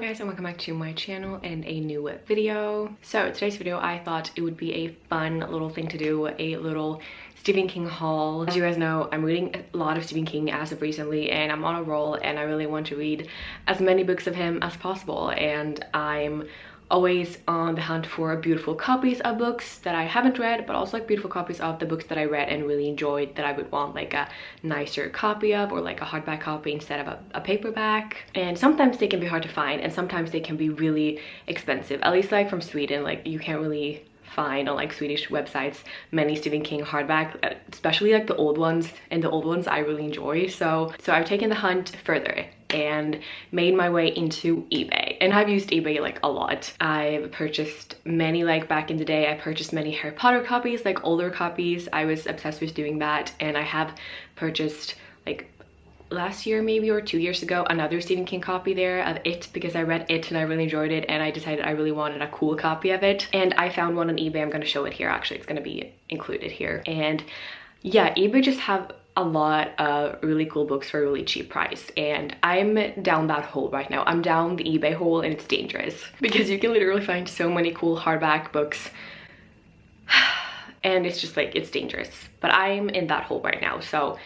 guys, and welcome back to my channel and a new video. So today's video, I thought it would be a fun little thing to do, a little Stephen King haul. As you guys know, I'm reading a lot of Stephen King as of recently, and I'm on a roll and I really want to read as many books of him as possible, and I'm always on the hunt for beautiful copies of books that I haven't read, but also like beautiful copies of the books that I read and really enjoyed that I would want like a nicer copy of, or like a hardback copy instead of a paperback. And sometimes they can be hard to find, and sometimes they can be really expensive, at least like from Sweden. Like you can't really find on like Swedish websites many Stephen King hardback, especially like the old ones, and the old ones I really enjoy. So I've taken the hunt further and made my way into eBay, and I've used eBay like a lot. I've purchased many, like back in the day I purchased many Harry Potter copies, like older copies. I was obsessed with doing that, and I have purchased like last year maybe or 2 years ago another Stephen King copy there of It, because I read It and I really enjoyed it, and I decided I really wanted a cool copy of it, and I found one on eBay. I'm going to show it here, actually. It's going to be included here. And yeah, eBay just have a lot of really cool books for a really cheap price, and I'm down that hole right now. I'm down the eBay hole, and it's dangerous because you can literally find so many cool hardback books and it's just like, it's dangerous. But I'm in that hole right now. So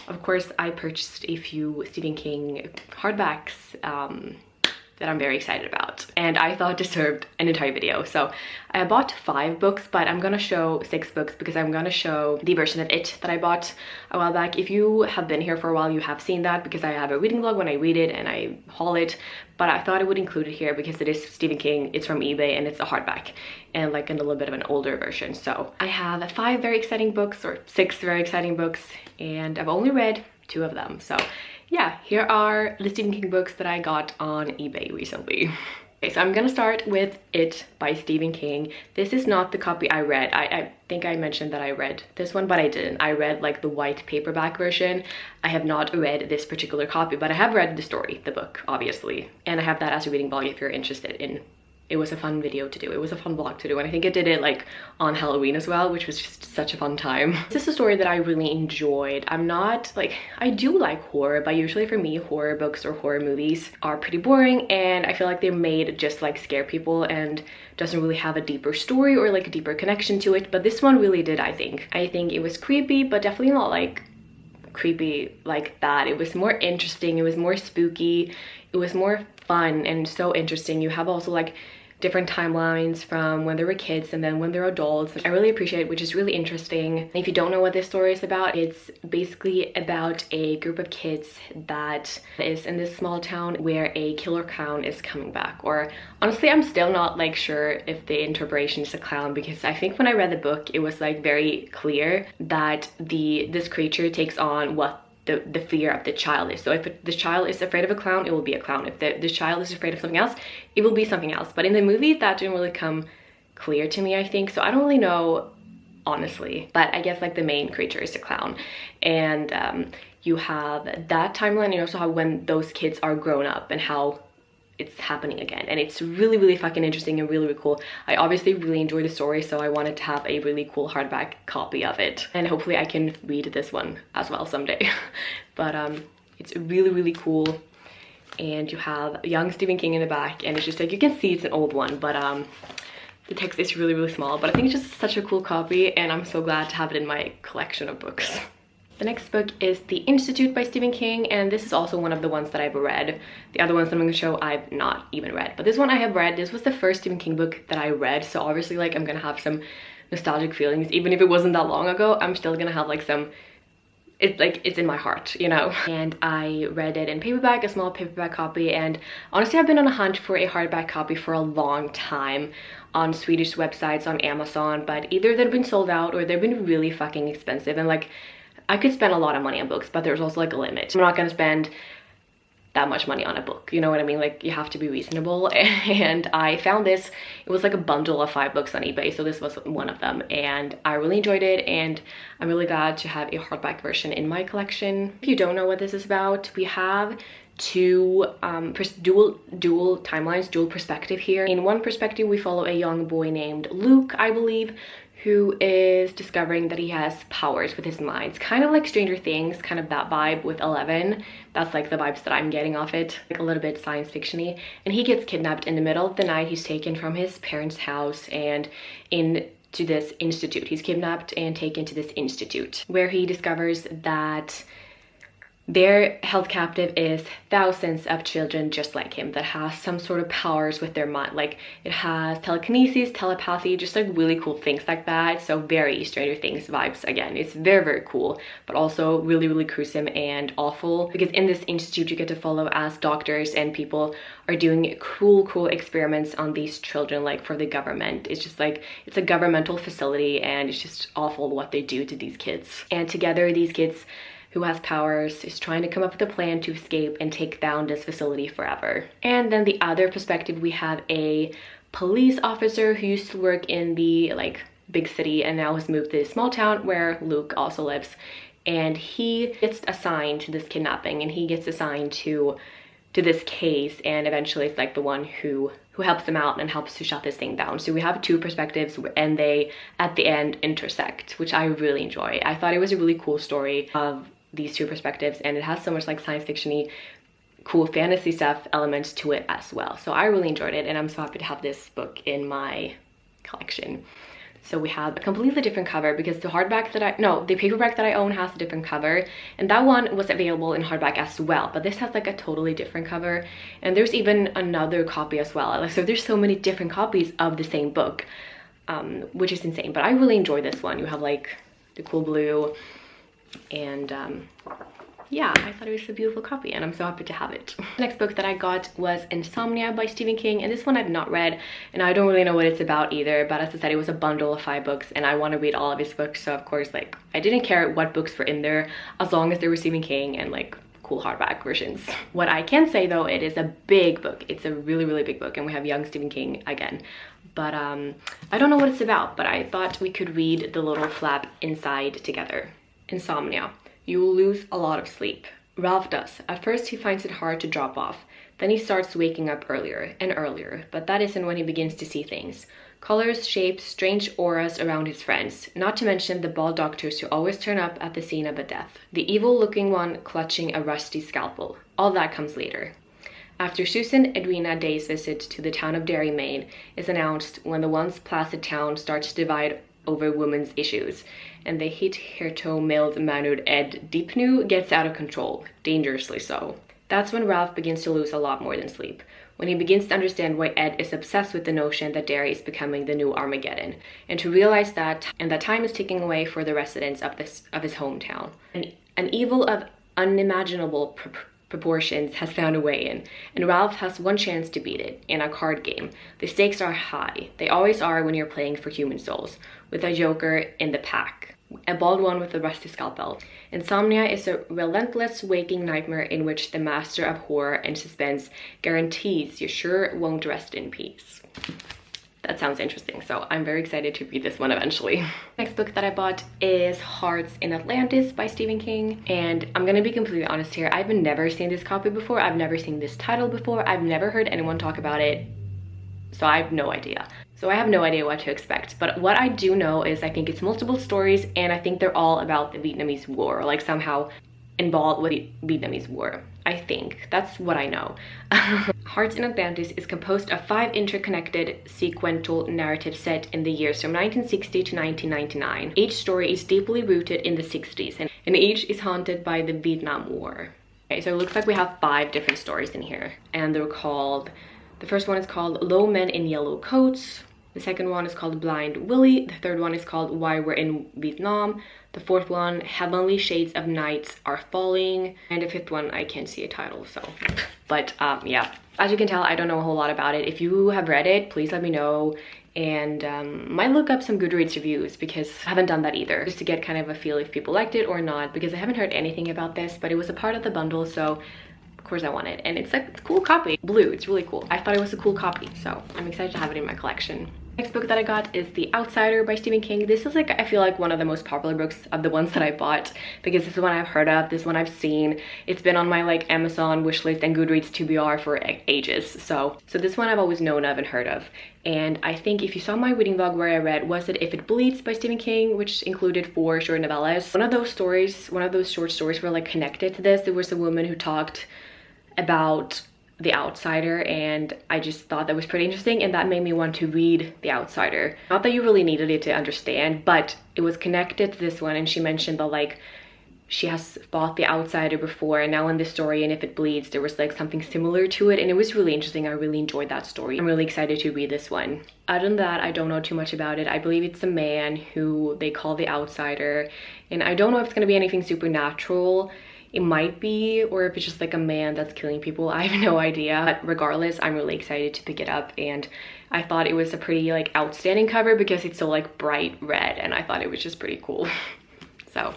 of course I purchased a few Stephen King hardbacks that I'm very excited about, and I thought deserved an entire video. So I bought 5 books, but I'm gonna show 6 books because I'm gonna show the version of It that I bought a while back. If you have been here for a while, you have seen that, because I have a reading vlog when I read it and I haul it, but I thought I would include it here because it is Stephen King, it's from eBay, and it's a hardback and like in a little bit of an older version. So I have 5 very exciting books, or 6 very exciting books, and I've only read 2 of them. So yeah, here are the Stephen King books that I got on eBay recently. Okay, so I'm gonna start with It by Stephen King. This is not the copy I read. I think I mentioned that I read this one, but I didn't. I read like the white paperback version. I have not read this particular copy, but I have read the story, the book, obviously. And I have that as a reading vlog if you're interested in. It was a fun video to do. It was a fun vlog to do, and I think I did it like on Halloween as well, which was just such a fun time. This is a story that I really enjoyed. I'm not like, I do like horror, but usually for me horror books or horror movies are pretty boring, and I feel like they're made just like scare people and doesn't really have a deeper story or like a deeper connection to it. But this one really did. I think it was creepy, but definitely not like creepy like that. It was more interesting, it was more spooky, it was more fun and so interesting. You have also like different timelines from when they were kids and then when they're adults, which I really appreciate, which is really interesting. And if you don't know what this story is about, it's basically about a group of kids that is in this small town where a killer clown is coming back. Or honestly, I'm still not like sure if the interpretation is a clown, because I think when I read the book it was like very clear that this creature takes on what the fear of the child is. So if the child is afraid of a clown, it will be a clown. If the child is afraid of something else, it will be something else. But in the movie that didn't really come clear to me, I think. So I don't really know, honestly, but I guess like the main creature is a clown. And you have that timeline. You also have when those kids are grown up and how it's happening again, and it's really fucking interesting and really cool. I obviously really enjoy the story, so I wanted to have a really cool hardback copy of it, and hopefully I can read this one as well someday. But it's really cool, and you have young Stephen King in the back, and it's just like, you can see it's an old one, but the text is really small, but I think it's just such a cool copy, and I'm so glad to have it in my collection of books. The next book is The Institute by Stephen King, and this is also one of the ones that I've read. The other ones that I'm going to show I've not even read, but this one I have read. This was the first Stephen King book that I read, so obviously like I'm gonna have some nostalgic feelings. Even if it wasn't that long ago, I'm still gonna have like some, it's in my heart, you know. And I read it in paperback, a small paperback copy, and honestly I've been on a hunt for a hardback copy for a long time on Swedish websites, on Amazon, but either they've been sold out or they've been really fucking expensive. And like, I could spend a lot of money on books, but there's also like a limit. I'm not gonna spend that much money on a book, you know what I mean? Like, you have to be reasonable. And I found this, it was like a bundle of 5 books on eBay, so this was one of them, and I really enjoyed it, and I'm really glad to have a hardback version in my collection. If you don't know what this is about, we have 2 dual timelines, dual perspective here. In one perspective we follow a young boy named Luke, I believe, who is discovering that he has powers with his mind. It's kind of like Stranger Things, kind of that vibe with 11. That's like the vibes that I'm getting off it, like a little bit science fiction-y. And he gets kidnapped in the middle of the night. He's taken from his parents' house and into this institute. He's kidnapped and taken to this institute where he discovers that their held captive is thousands of children just like him that has some sort of powers with their mind. Like it has telekinesis, telepathy, just like really cool things like that. So very Stranger Things vibes again. It's very, very cool, but also really, really gruesome and awful, because in this institute you get to follow as doctors and people are doing cool experiments on these children, like for the government. It's just like, it's a governmental facility and it's just awful what they do to these kids. And together these kids who has powers is trying to come up with a plan to escape and take down this facility forever. And then the other perspective, we have a police officer who used to work in the like big city and now has moved to a small town where Luke also lives. And he gets assigned to this kidnapping and he gets assigned to this case, and eventually it's like the one who helps them out and helps to shut this thing down. So we have two perspectives and they at the end intersect, which I really enjoy. I thought it was a really cool story of these two perspectives, and it has so much like science fiction-y cool fantasy stuff elements to it as well. So I really enjoyed it and I'm so happy to have this book in my collection. So we have a completely different cover because the paperback that I own has a different cover, and that one was available in hardback as well, but this has like a totally different cover, and there's even another copy as well. Like, so there's so many different copies of the same book, which is insane, but I really enjoy this one. You have like the cool blue, and yeah, I thought it was a beautiful copy and I'm so happy to have it. The next book that I got was Insomnia by Stephen King, and this one I've not read and I don't really know what it's about either, but as I said, it was a bundle of 5 books and I want to read all of his books, so of course like I didn't care what books were in there as long as they were Stephen King and like cool hardback versions. What I can say though, it is a big book. It's a really big book and we have young Stephen King again. But I don't know what it's about, but I thought we could read the little flap inside together. Insomnia. You will lose a lot of sleep. Ralph does. At first he finds it hard to drop off. Then he starts waking up earlier and earlier, but that isn't when he begins to see things. Colors, shapes, strange auras around his friends, not to mention the bald doctors who always turn up at the scene of a death. The evil-looking one clutching a rusty scalpel. All that comes later. After Susan Edwina Day's visit to the town of Derry, Maine is announced when the once placid town starts to divide over women's issues, and the hitherto mild-mannered Ed Deepnew gets out of control, dangerously so. That's when Ralph begins to lose a lot more than sleep, when he begins to understand why Ed is obsessed with the notion that Derry is becoming the new Armageddon, and to realize that time is ticking away for the residents of his hometown. An evil of unimaginable proportions has found a way in, and Ralph has one chance to beat it in a card game. The stakes are high. They always are when you're playing for human souls, with a joker in the pack, a bald one with a rusty scalpel. Insomnia is a relentless waking nightmare in which the master of horror and suspense guarantees you sure won't rest in peace. That sounds interesting, so I'm very excited to read this one eventually. Next book that I bought is Hearts in Atlantis by Stephen King, and I'm gonna be completely honest here, I've never seen this copy before, I've never seen this title before, I've never heard anyone talk about it, so I have no idea. So I have no idea what to expect, but what I do know is I think it's multiple stories, and I think they're all about the Vietnamese War, like somehow involved with the Vietnamese War. I think that's what I know. Hearts in Atlantis is composed of 5 interconnected sequential narratives set in the years from 1960 to 1999. Each story is deeply rooted in the 60s, and each is haunted by the Vietnam War. Okay, so it looks like we have 5 different stories in here, and they're called, the first one is called Low Men in Yellow Coats. The second one is called Blind Willie. The third one is called Why We're in Vietnam. The fourth one, Heavenly Shades of Nights Are Falling. And the fifth one, I can't see a title, so. But yeah, as you can tell, I don't know a whole lot about it. If you have read it, please let me know. And might look up some Goodreads reviews because I haven't done that either. Just to get kind of a feel if people liked it or not, because I haven't heard anything about this, but it was a part of the bundle, so of course I want it. And it's like a cool copy. Blue, it's really cool. I thought it was a cool copy, so I'm excited to have it in my collection. Next book that I got is The Outsider by Stephen King. This is like, I feel like one of the most popular books of the ones that I bought, because this is one I've heard of, this one I've seen. It's been on my like Amazon wishlist and Goodreads TBR for ages. So this one I've always known of and heard of. And I think if you saw my reading vlog where I read, was it If It Bleeds by Stephen King, which included 4 short novellas. One of those short stories were like connected to this. There was a woman who talked about The Outsider, and I just thought that was pretty interesting, and that made me want to read The Outsider. Not that you really needed it to understand, but it was connected to this one, and she mentioned that like she has fought the outsider before, and now in this story, and If It Bleeds, there was like something similar to it, and it was really interesting. I really enjoyed that story. I'm really excited to read this one. Other than that, I don't know too much about it. I believe it's a man who they call the outsider, and I don't know if it's gonna be anything supernatural. It might be, or if it's just like a man that's killing people. I have no idea. But regardless, I'm really excited to pick it up, and I thought it was a pretty like outstanding cover because it's so like bright red, and I thought it was just pretty cool. So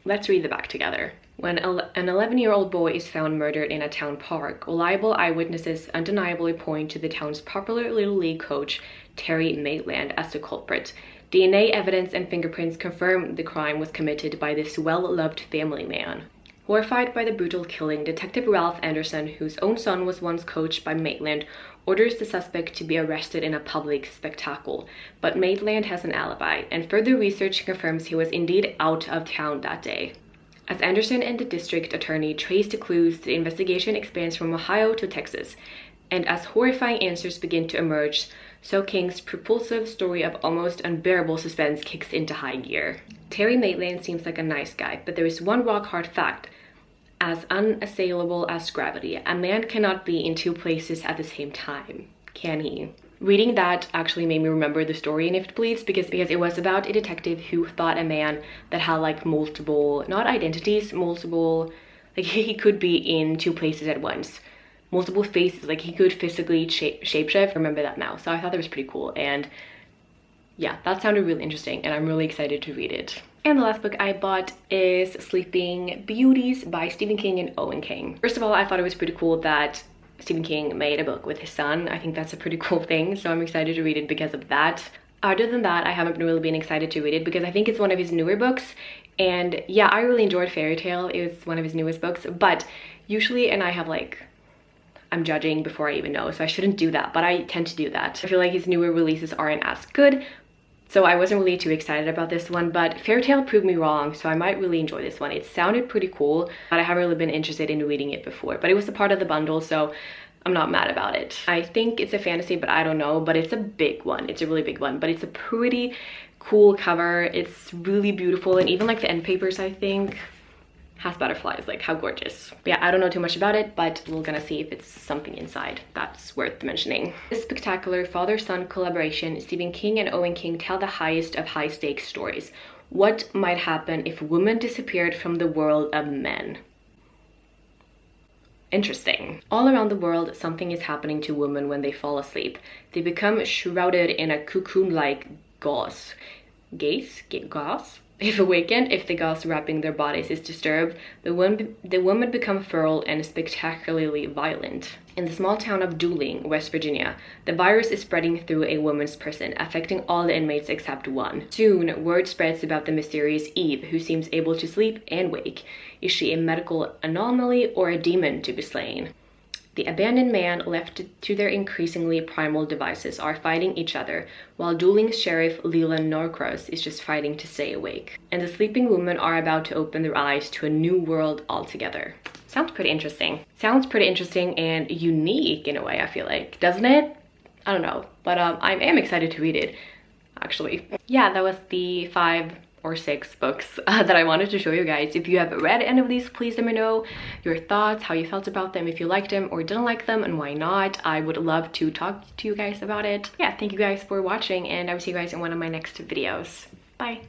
let's read the back together. When an 11-year-old boy is found murdered in a town park, reliable eyewitnesses undeniably point to the town's popular Little League coach, Terry Maitland, as the culprit. DNA evidence and fingerprints confirm the crime was committed by this well-loved family man. Horrified by the brutal killing, Detective Ralph Anderson, whose own son was once coached by Maitland, orders the suspect to be arrested in a public spectacle. But Maitland has an alibi, and further research confirms he was indeed out of town that day. As Anderson and the district attorney trace the clues, the investigation expands from Ohio to Texas. And as horrifying answers begin to emerge, so King's propulsive story of almost unbearable suspense kicks into high gear. Terry Maitland seems like a nice guy, but there is one rock-hard fact. As unassailable as gravity, a man cannot be in 2 places at the same time, can he? Reading that actually made me remember the story in If It Bleeds, because it was about a detective who thought a man that had like multiple, not identities, multiple, like he could be in 2 places at once. Multiple faces, like he could physically shapeshift. I remember that now, so I thought that was pretty cool, and yeah, that sounded really interesting, and I'm really excited to read it. And the last book I bought is Sleeping Beauties by Stephen King and Owen King. First of all, I thought it was pretty cool that Stephen King made a book with his son. I think that's a pretty cool thing, so I'm excited to read it because of that. Other than that, I haven't really been excited to read it because I think it's one of his newer books, and yeah, I really enjoyed Fairy Tale. It was one of his newest books, but usually, and I have like, I'm judging before I even know, so I shouldn't do that, but I tend to do that. I feel like his newer releases aren't as good, so I wasn't really too excited about this one, but Fairy Tale proved me wrong, so I might really enjoy this one. It sounded pretty cool, but I haven't really been interested in reading it before, but it was a part of the bundle, so I'm not mad about it. I think it's a fantasy, but I don't know, but it's a big one. It's a really big one, but it's a pretty cool cover. It's really beautiful, and even like the end papers, I think, has butterflies. Like, how gorgeous. But yeah, I don't know too much about it, but we're gonna see if it's something inside that's worth mentioning. This spectacular father-son collaboration, Stephen King and Owen King tell the highest of high-stakes stories. What might happen if women disappeared from the world of men? Interesting. All around the world, something is happening to women when they fall asleep. They become shrouded in a cocoon-like gauze. Gauze? If awakened, if the gauze wrapping their bodies is disturbed, the women become feral and spectacularly violent. In the small town of Dooling, West Virginia, the virus is spreading through a women's prison, affecting all the inmates except one. Soon, word spreads about the mysterious Eve, who seems able to sleep and wake. Is she a medical anomaly or a demon to be slain? The abandoned man, left to their increasingly primal devices, are fighting each other, while Dooling's sheriff Leland Norcross is just fighting to stay awake. And the sleeping women are about to open their eyes to a new world altogether. Sounds pretty interesting. Sounds pretty interesting and unique in a way, I feel like. Doesn't it? I don't know, but I am excited to read it, actually. Yeah, that was the 5 or 6 books that I wanted to show you guys. If you have read any of these, please let me know your thoughts, how you felt about them, if you liked them or didn't like them, and why not. I would love to talk to you guys about it. Yeah, thank you guys for watching, and I will see you guys in one of my next videos. Bye.